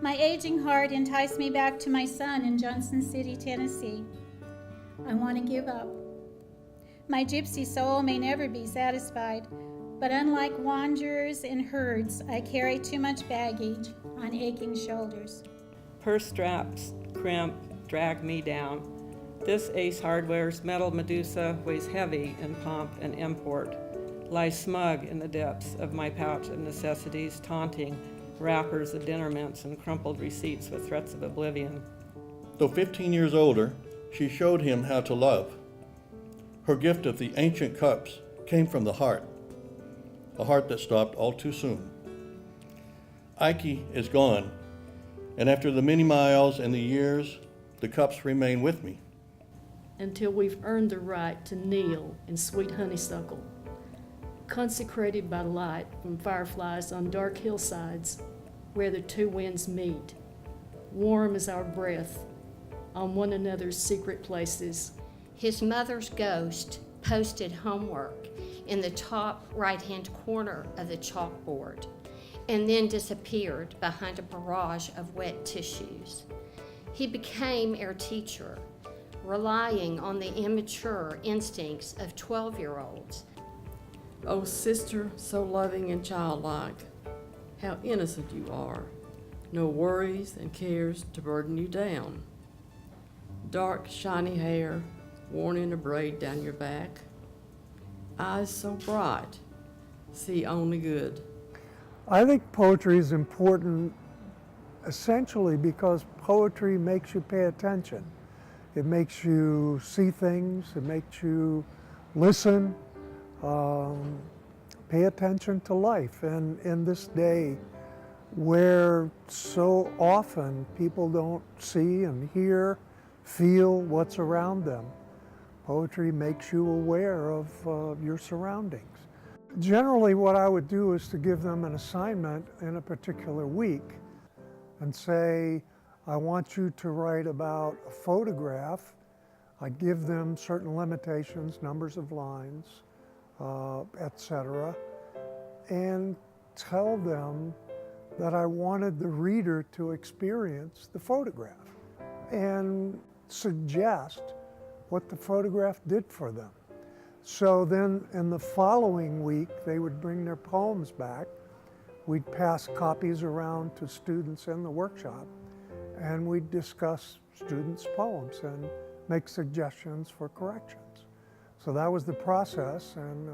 My aging heart enticed me back to my son in Johnson City, Tennessee. I want to give up. My gypsy soul may never be satisfied, but unlike wanderers in herds, I carry too much baggage on aching shoulders. Purse straps crimp, drag me down. This Ace Hardware's metal Medusa weighs heavy in pomp and import, lies smug in the depths of my pouch of necessities, taunting wrappers of dinner mints and crumpled receipts with threats of oblivion. Though 15 years older, she showed him how to love. Her gift of the ancient cups came from the heart, a heart that stopped all too soon. Ike is gone, and after the many miles and the years, the cups remain with me. Until we've earned the right to kneel in sweet honeysuckle, consecrated by light from fireflies on dark hillsides where the two winds meet, warm as our breath on one another's secret places. His mother's ghost posted homework in the top right-hand corner of the chalkboard and then disappeared behind a barrage of wet tissues. He became our teacher, relying on the immature instincts of 12-year-olds. Oh, sister, so loving and childlike, how innocent you are. No worries and cares to burden you down. Dark, shiny hair, worn in a braid down your back. Eyes so bright, see only good. I think poetry is important essentially because poetry makes you pay attention. It makes you see things, it makes you listen, pay attention to life. And in this day where so often people don't see and hear, feel what's around them, poetry makes you aware of your surroundings. Generally what I would do is to give them an assignment in a particular week and say, I want you to write about a photograph. I give them certain limitations, numbers of lines, etc., and tell them that I wanted the reader to experience the photograph and suggest what the photograph did for them. So then in the following week, they would bring their poems back. We'd pass copies around to students in the workshop, and we'd discuss students' poems and make suggestions for corrections. So that was the process, and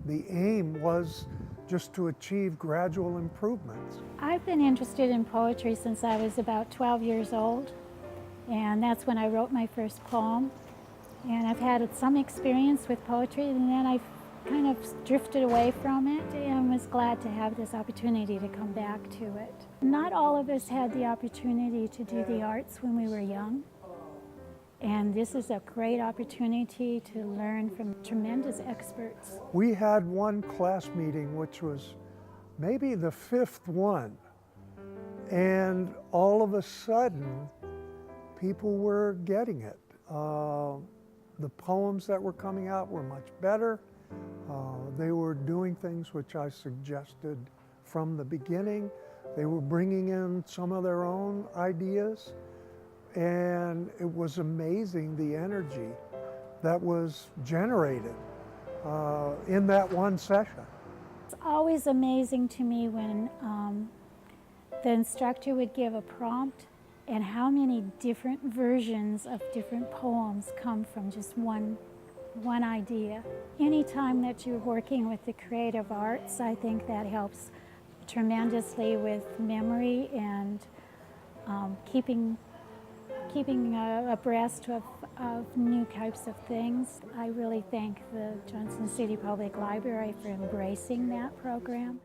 the aim was just to achieve gradual improvements. I've been interested in poetry since I was about 12 years old, and that's when I wrote my first poem. And I've had some experience with poetry, and then I've kind of drifted away from it and was glad to have this opportunity to come back to it. Not all of us had the opportunity to do the arts when we were young, and this is a great opportunity to learn from tremendous experts. We had one class meeting, which was maybe the fifth one, and all of a sudden, people were getting it. The poems that were coming out were much better. They were doing things which I suggested from the beginning. They were bringing in some of their own ideas, and it was amazing the energy that was generated in that one session. It's always amazing to me when the instructor would give a prompt and how many different versions of different poems come from just one idea. Anytime that you're working with the creative arts, I think that helps tremendously with memory and keeping abreast of new types of things. I really thank the Johnson City Public Library for embracing that program.